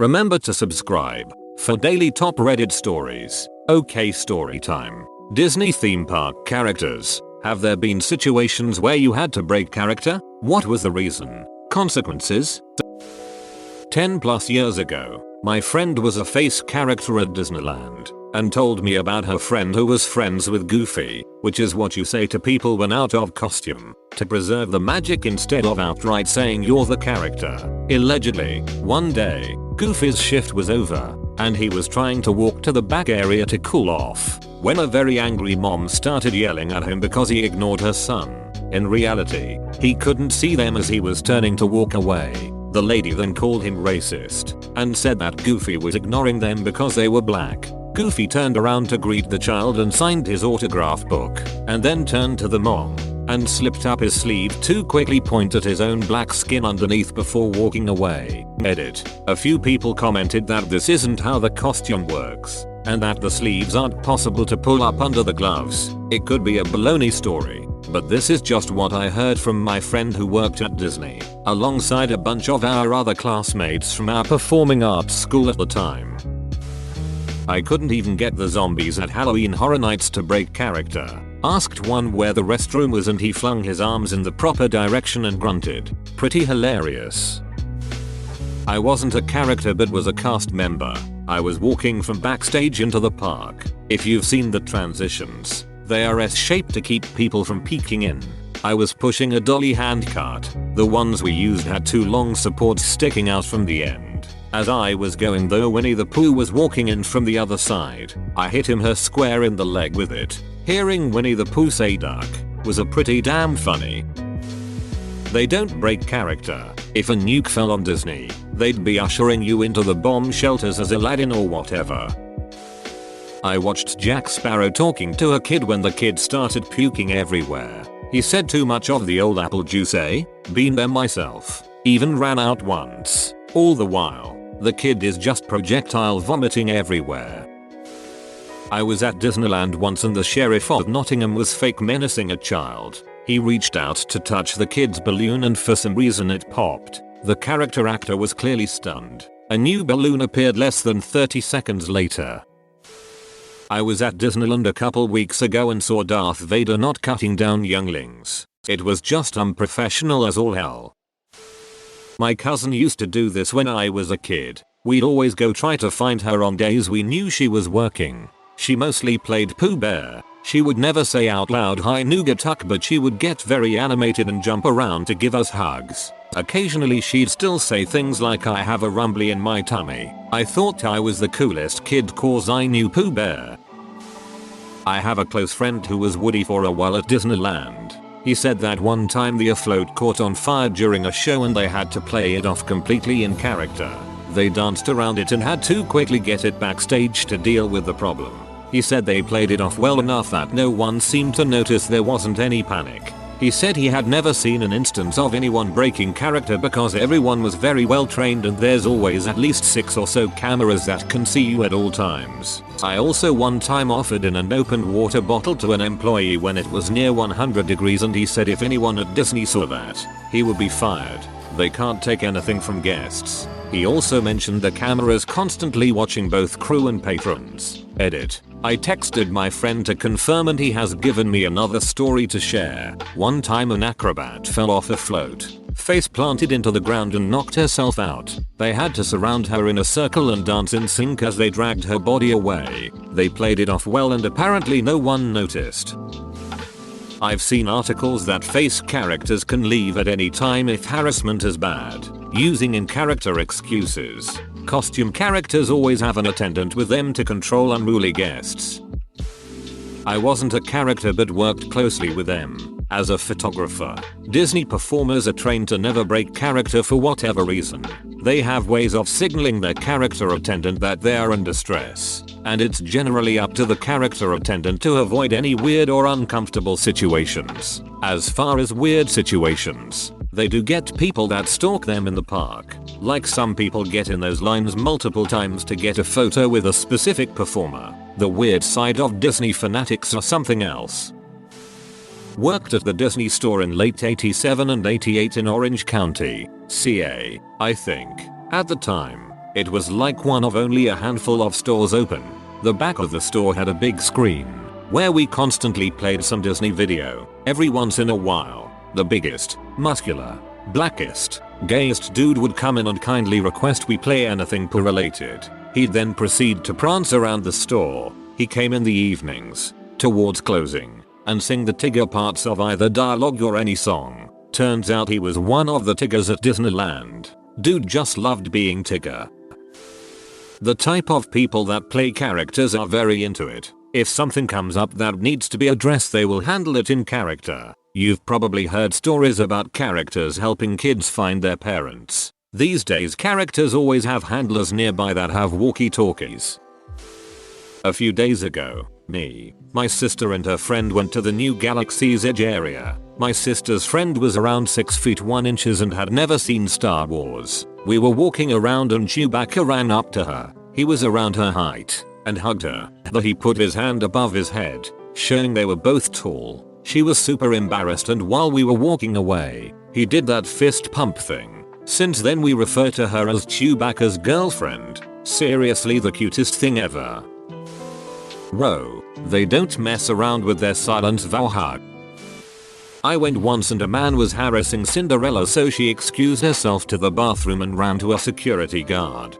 Remember to subscribe for daily top Reddit stories. Okay, story time. Disney theme park characters. Have there been situations where you had to break character? What was the reason? Consequences? 10 plus years ago, my friend was a face character at Disneyland and told me about her friend who was friends with Goofy, which is what you say to people when out of costume, to preserve the magic instead of outright saying you're the character. Allegedly, one day, Goofy's shift was over, and he was trying to walk to the back area to cool off, when a very angry mom started yelling at him because he ignored her son. In reality, he couldn't see them as he was turning to walk away. The lady then called him racist, and said that Goofy was ignoring them because they were black. Goofy turned around to greet the child and signed his autograph book, and then turned to the mom and slipped up his sleeve to quickly point at his own black skin underneath before walking away. Edit. A few people commented that this isn't how the costume works, and that the sleeves aren't possible to pull up under the gloves. It could be a baloney story, but this is just what I heard from my friend who worked at Disney, alongside a bunch of our other classmates from our performing arts school at the time. I couldn't even get the zombies at Halloween Horror Nights to break character. Asked one where the restroom was and he flung his arms in the proper direction and grunted. Pretty hilarious. I wasn't a character but was a cast member. I was walking from backstage into the park. If you've seen the transitions, they are S-shaped to keep people from peeking in. I was pushing a dolly handcart. The ones we used had two long supports sticking out from the end. As I was going though, Winnie the Pooh was walking in from the other side. I hit him square in the leg with it. Hearing Winnie the Pooh say duck was a pretty damn funny. They don't break character. If a nuke fell on Disney, they'd be ushering you into the bomb shelters as Aladdin or whatever. I watched Jack Sparrow talking to a kid when the kid started puking everywhere. He said too much of the old apple juice, eh? Been there myself. Even ran out once. All the while, the kid is just projectile vomiting everywhere. I was at Disneyland once and the sheriff of Nottingham was fake menacing a child. He reached out to touch the kid's balloon and for some reason it popped. The character actor was clearly stunned. A new balloon appeared less than 30 seconds later. I was at Disneyland a couple weeks ago and saw Darth Vader not cutting down younglings. It was just unprofessional as all hell. My cousin used to do this when I was a kid. We'd always go try to find her on days we knew she was working. She mostly played Pooh Bear. She would never say out loud hi Nougatuck, but she would get very animated and jump around to give us hugs. Occasionally she'd still say things like I have a rumbly in my tummy. I thought I was the coolest kid cause I knew Pooh Bear. I have a close friend who was Woody for a while at Disneyland. He said that one time the afloat caught on fire during a show and they had to play it off completely in character. They danced around it and had to quickly get it backstage to deal with the problem. He said they played it off well enough that no one seemed to notice there wasn't any panic. He said he had never seen an instance of anyone breaking character because everyone was very well trained and there's always at least 6 or so cameras that can see you at all times. I also one time offered in an opened water bottle to an employee when it was near 100 degrees and he said if anyone at Disney saw that, he would be fired. They can't take anything from guests. He also mentioned the cameras constantly watching both crew and patrons. Edit. I texted my friend to confirm and he has given me another story to share. One time an acrobat fell off a float, face planted into the ground and knocked herself out. They had to surround her in a circle and dance in sync as they dragged her body away. They played it off well and apparently no one noticed. I've seen articles that face characters can leave at any time if harassment is bad, using in-character excuses. Costume characters always have an attendant with them to control unruly guests. I wasn't a character but worked closely with them. As a photographer, Disney performers are trained to never break character for whatever reason. They have ways of signaling their character attendant that they are in distress, and it's generally up to the character attendant to avoid any weird or uncomfortable situations. As far as weird situations, they do get people that stalk them in the park. Like some people get in those lines multiple times to get a photo with a specific performer. The weird side of Disney fanatics are something else. Worked at the Disney store in late 87 and 88 in Orange County, CA, I think. At the time, It was like one of only a handful of stores open. The back of the store had a big screen where we constantly played some Disney video. Every once in a while, the biggest, muscular, blackest, gayest dude would come in and kindly request we play anything Pooh related. He'd then proceed to prance around the store. He came in the evenings, towards closing, and sing the Tigger parts of either dialogue or any song. Turns out he was one of the Tiggers at Disneyland. Dude just loved being Tigger. The type of people that play characters are very into it. If something comes up that needs to be addressed, they will handle it in character. You've probably heard stories about characters helping kids find their parents. These days characters always have handlers nearby that have walkie-talkies. A few days ago, me, my sister and her friend went to the new Galaxy's Edge area. My sister's friend was around 6 feet 1 inch and had never seen Star Wars. We were walking around and Chewbacca ran up to her. He was around her height and hugged her. He put his hand above his head, showing they were both tall. She was super embarrassed, and while we were walking away, he did that fist pump thing. Since then we refer to her as Chewbacca's girlfriend. Seriously, the cutest thing ever. Bro, they don't mess around with their silent vow hug. I went once and a man was harassing Cinderella, so she excused herself to the bathroom and ran to a security guard.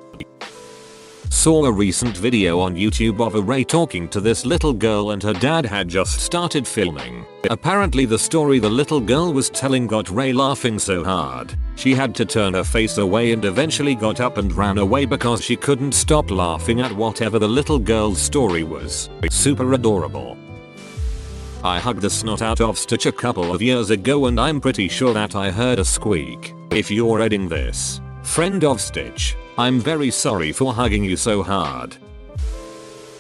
Saw a recent video on YouTube of a Ray talking to this little girl, and her dad had just started filming. Apparently the story the little girl was telling got Ray laughing so hard, she had to turn her face away and eventually got up and ran away because she couldn't stop laughing at whatever the little girl's story was. Super adorable. I hugged the snot out of Stitch a couple of years ago, and I'm pretty sure that I heard a squeak. If you're reading this, friend of Stitch, I'm very sorry for hugging you so hard.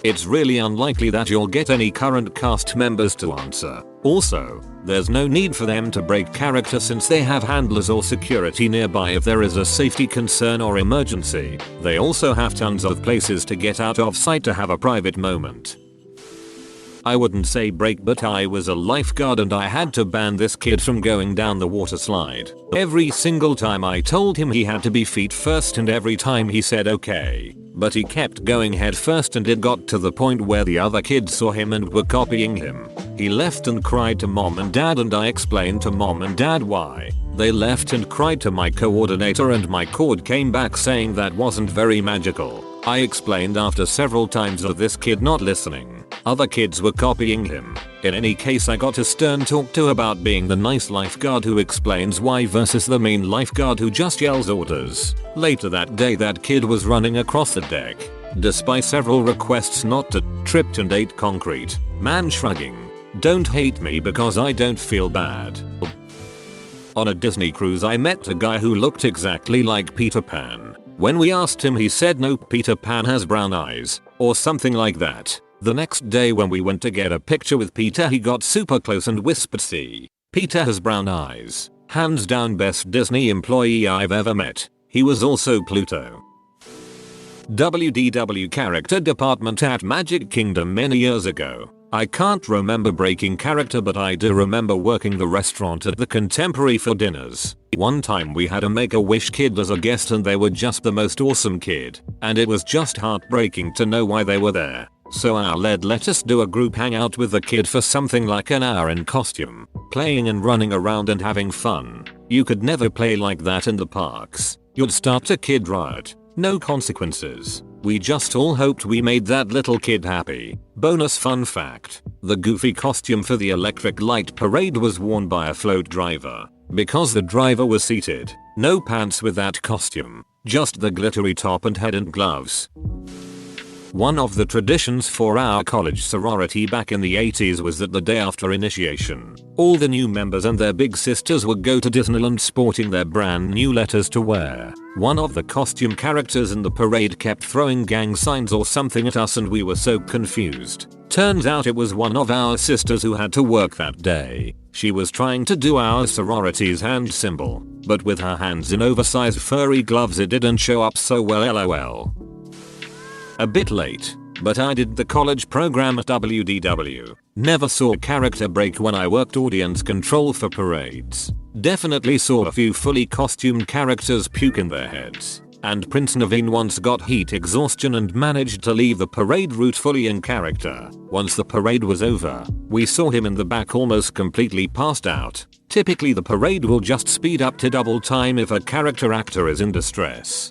It's really unlikely that you'll get any current cast members to answer. Also, there's no need for them to break character since they have handlers or security nearby if there is a safety concern or emergency. They also have tons of places to get out of sight to have a private moment. I wouldn't say break, but I was a lifeguard and I had to ban this kid from going down the water slide. Every single time I told him he had to be feet first, and every time he said okay. But he kept going head first, and it got to the point where the other kids saw him and were copying him. He left and cried to mom and dad, and I explained to mom and dad why. They left and cried to my coordinator, and my cord came back saying that wasn't very magical. I explained after several times of this kid not listening. Other kids were copying him. In any case, I got a stern talk to about being the nice lifeguard who explains why versus the mean lifeguard who just yells orders. Later that day, that kid was running across the deck. Despite several requests not to, tripped and ate concrete. Man shrugging. Don't hate me because I don't feel bad. On a Disney cruise, I met a guy who looked exactly like Peter Pan. When we asked him, he said no, Peter Pan has brown eyes, or something like that. The next day when we went to get a picture with Peter, he got super close and whispered, "See, Peter has brown eyes. Hands down best Disney employee I've ever met." He was also Pluto. WDW character department at Magic Kingdom many years ago. I can't remember breaking character, but I do remember working the restaurant at the Contemporary for dinners. One time we had a Make-A-Wish kid as a guest, and they were just the most awesome kid, and it was just heartbreaking to know why they were there. So our lead let us do a group hangout with the kid for something like an hour in costume, playing and running around and having fun. You could never play like that in the parks. You'd start a kid riot. No consequences. We just all hoped we made that little kid happy. Bonus fun fact: the goofy costume for the electric light parade was worn by a float driver. Because the driver was seated, no pants with that costume, just the glittery top and head and gloves. One of the traditions for our college sorority back in the 80s was that the day after initiation, all the new members and their big sisters would go to Disneyland sporting their brand new letters to wear. One of the costume characters in the parade kept throwing gang signs or something at us, and we were so confused. Turns out it was one of our sisters who had to work that day. She was trying to do our sorority's hand symbol, but with her hands in oversized furry gloves it didn't show up so well, lol. A bit late, but I did the college program at WDW. Never saw character break when I worked audience control for parades. Definitely saw a few fully costumed characters puke in their heads. And Prince Naveen once got heat exhaustion and managed to leave the parade route fully in character. Once the parade was over, we saw him in the back almost completely passed out. Typically the parade will just speed up to double time if a character actor is in distress.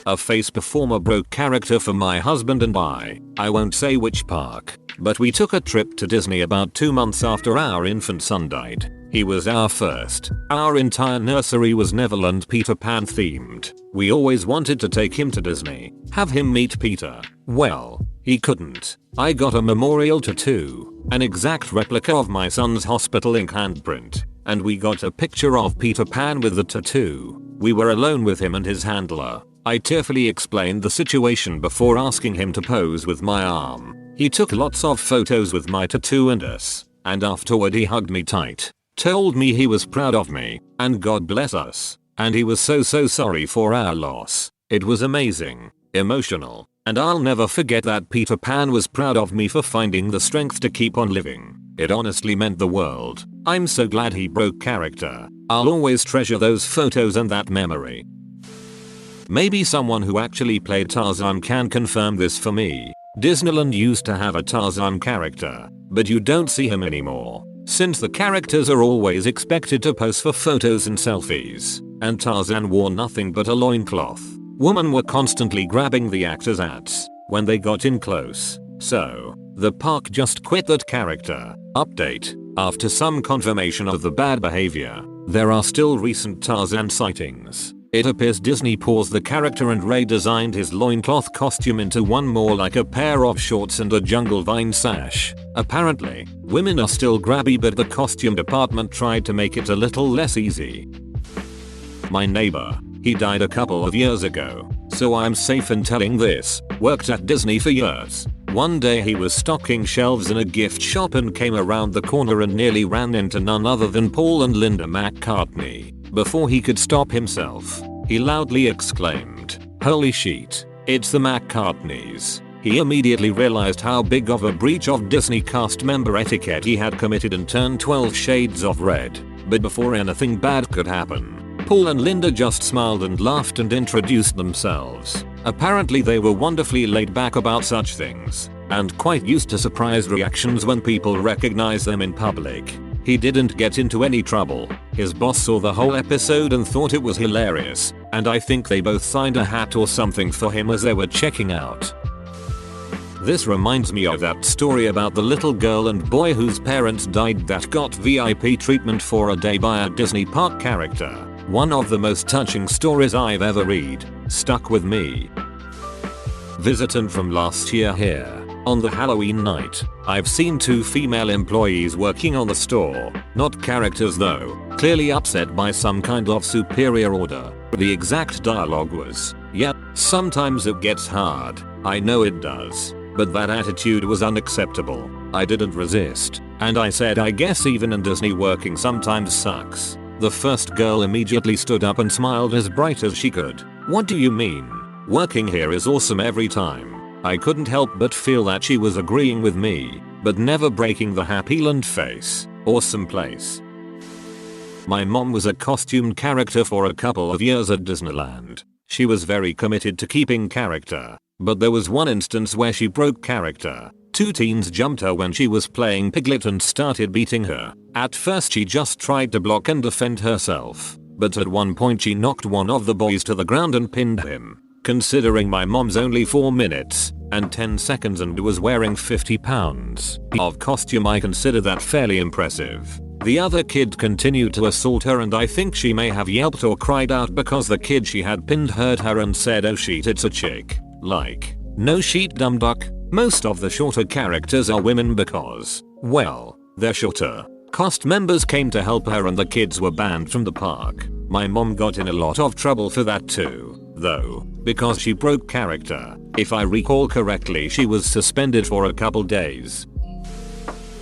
A face performer broke character for my husband and I won't say which park, but we took a trip to Disney about 2 months after our infant son died. He was our first. Our entire nursery was Neverland Peter Pan themed. We always wanted to take him to Disney, have him meet Peter. Well, he couldn't. I got a memorial tattoo, an exact replica of my son's hospital ink handprint, and we got a picture of Peter Pan with the tattoo. We were alone with him and his handler. I tearfully explained the situation before asking him to pose with my arm. He took lots of photos with my tattoo and us, and afterward he hugged me tight. Told me he was proud of me, and God bless us, and he was so sorry for our loss. It was amazing, emotional, and I'll never forget that Peter Pan was proud of me for finding the strength to keep on living. It honestly meant the world. I'm so glad he broke character. I'll always treasure those photos and that memory. Maybe someone who actually played Tarzan can confirm this for me. Disneyland used to have a Tarzan character, but you don't see him anymore. Since the characters are always expected to pose for photos and selfies, and Tarzan wore nothing but a loincloth, women were constantly grabbing the actors' hats when they got in close. So, the park just quit that character. Update. After some confirmation of the bad behavior, there are still recent Tarzan sightings. It appears Disney paused the character and redesigned his loincloth costume into one more like a pair of shorts and a jungle vine sash. Apparently, women are still grabby, but the costume department tried to make it a little less easy. My neighbor, he died a couple of years ago, so I'm safe in telling this, worked at Disney for years. One day he was stocking shelves in a gift shop and came around the corner and nearly ran into none other than Paul and Linda McCartney. Before he could stop himself, he loudly exclaimed, "Holy shit, it's the McCartneys." He immediately realized how big of a breach of Disney cast member etiquette he had committed and turned 12 shades of red. But before anything bad could happen, Paul and Linda just smiled and laughed and introduced themselves. Apparently they were wonderfully laid back about such things, and quite used to surprised reactions when people recognize them in public. He didn't get into any trouble. His boss saw the whole episode and thought it was hilarious, and I think they both signed a hat or something for him as they were checking out. This reminds me of that story about the little girl and boy whose parents died that got VIP treatment for a day by a Disney park character. One of the most touching stories I've ever read. Stuck with me. Visitant from last year here. On the Halloween night, I've seen 2 female employees working on the store, not characters though, clearly upset by some kind of superior order. The exact dialogue was, "Yeah, sometimes it gets hard, I know it does, but that attitude was unacceptable." I didn't resist, and I said I guess even in Disney working sometimes sucks. The first girl immediately stood up and smiled as bright as she could. "What do you mean? Working here is awesome every time." I couldn't help but feel that she was agreeing with me, but never breaking the happy land face. Awesome place. My mom was a costumed character for a couple of years at Disneyland. She was very committed to keeping character, but there was one instance where she broke character. 2 teens jumped her when she was playing Piglet and started beating her. At first she just tried to block and defend herself, but at one point she knocked one of the boys to the ground and pinned him. Considering my mom's only 4 minutes and 10 seconds and was wearing 50 pounds of costume, I consider that fairly impressive. The other kid continued to assault her and I think she may have yelped or cried out because the kid she had pinned heard her and said, "Oh shit, it's a chick." Like, no shit, dumb duck. Most of the shorter characters are women because, well, they're shorter. Cast members came to help her and the kids were banned from the park. My mom got in a lot of trouble for that too, though, because she broke character. If I recall correctly, she was suspended for a couple days.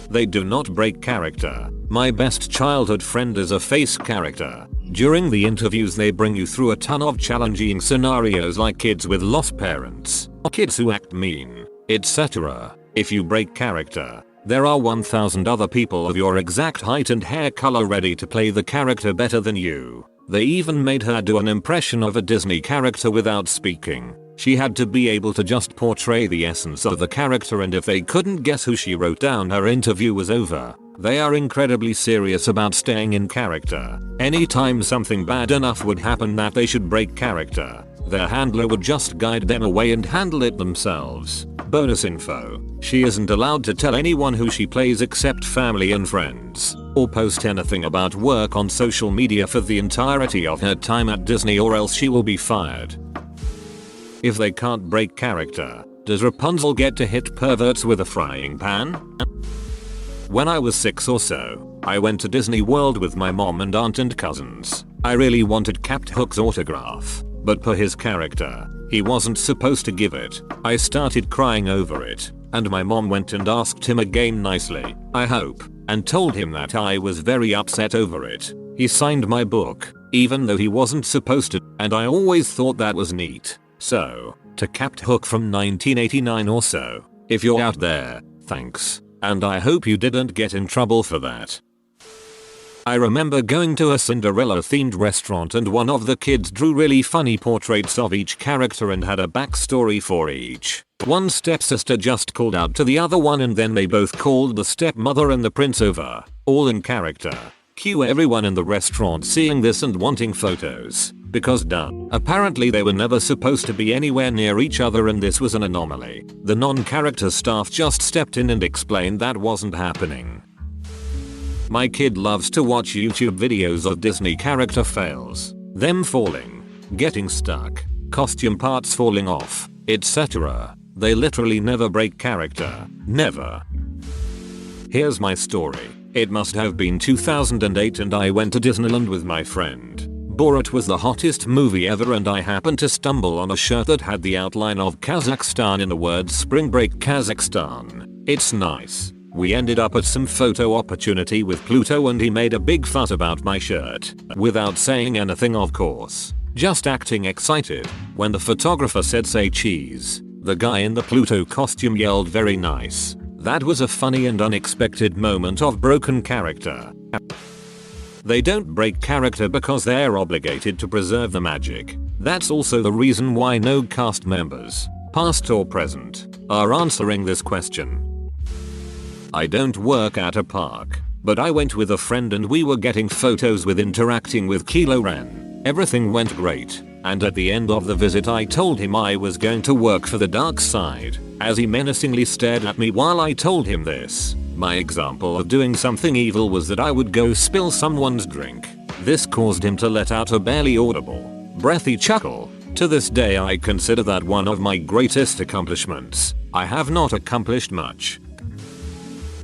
They do not break character. My best childhood friend is a face character. During the interviews they bring you through a ton of challenging scenarios like kids with lost parents, kids who act mean, etc. If you break character, there are 1,000 other people of your exact height and hair color ready to play the character better than you. They even made her do an impression of a Disney character without speaking. She had to be able to just portray the essence of the character, and if they couldn't guess who she wrote down, her interview was over. They are incredibly serious about staying in character. Anytime something bad enough would happen that they should break character, their handler would just guide them away and handle it themselves. Bonus info: she isn't allowed to tell anyone who she plays except family and friends, or post anything about work on social media for the entirety of her time at Disney, or else she will be fired. If they can't break character, does Rapunzel get to hit perverts with a frying pan? When I was 6 or so, I went to Disney World with my mom and aunt and cousins. I really wanted Captain Hook's autograph, but per his character, he wasn't supposed to give it. I started crying over it, and my mom went and asked him again nicely, I hope, and told him that I was very upset over it. He signed my book, even though he wasn't supposed to, and I always thought that was neat. So, to Captain Hook from 1989 or so, if you're out there, thanks, and I hope you didn't get in trouble for that. I remember going to a Cinderella themed restaurant, and one of the kids drew really funny portraits of each character and had a backstory for each. One stepsister just called out to the other one, and then they both called the stepmother and the prince over, all in character. Cue everyone in the restaurant seeing this and wanting photos, because duh. Apparently they were never supposed to be anywhere near each other, and this was an anomaly. The non-character staff just stepped in and explained that wasn't happening. My kid loves to watch YouTube videos of Disney character fails. Them falling, getting stuck, costume parts falling off, etc. They literally never break character. Never. Here's my story. It must have been 2008, and I went to Disneyland with my friend. Borat was the hottest movie ever, and I happened to stumble on a shirt that had the outline of Kazakhstan in the words Spring Break Kazakhstan. It's nice. We ended up at some photo opportunity with Pluto, and he made a big fuss about my shirt, without saying anything of course, just acting excited. When the photographer said say cheese, the guy in the Pluto costume yelled very nice. That was a funny and unexpected moment of broken character. They don't break character because they're obligated to preserve the magic. That's also the reason why no cast members, past or present, are answering this question. I don't work at a park, but I went with a friend and we were getting photos with interacting with Kylo Ren. Everything went great, and at the end of the visit I told him I was going to work for the dark side, as he menacingly stared at me while I told him this. My example of doing something evil was that I would go spill someone's drink. This caused him to let out a barely audible, breathy chuckle. To this day I consider that one of my greatest accomplishments. I have not accomplished much.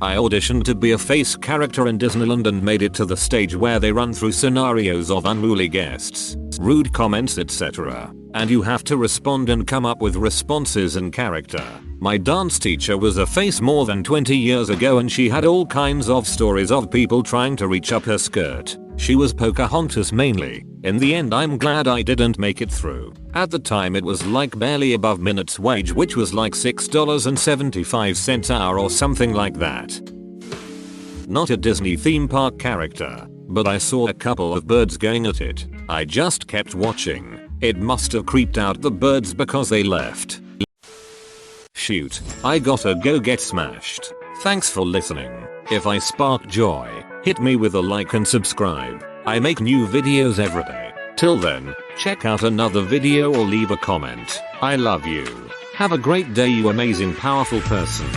I auditioned to be a face character in Disneyland and made it to the stage where they run through scenarios of unruly guests, rude comments, etc. And you have to respond and come up with responses in character. My dance teacher was a face more than 20 years ago, and she had all kinds of stories of people trying to reach up her skirt. She was Pocahontas mainly. In the end I'm glad I didn't make it through. At the time it was like barely above minutes wage, which was like $6.75 an hour or something like that. Not a Disney theme park character, but I saw a couple of birds going at it. I just kept watching. It must have creeped out the birds because they left. Shoot, I gotta go get smashed. Thanks for listening. If I spark joy, hit me with a like and subscribe. I make new videos every day. Till then, check out another video or leave a comment. I love you. Have a great day, you amazing powerful person.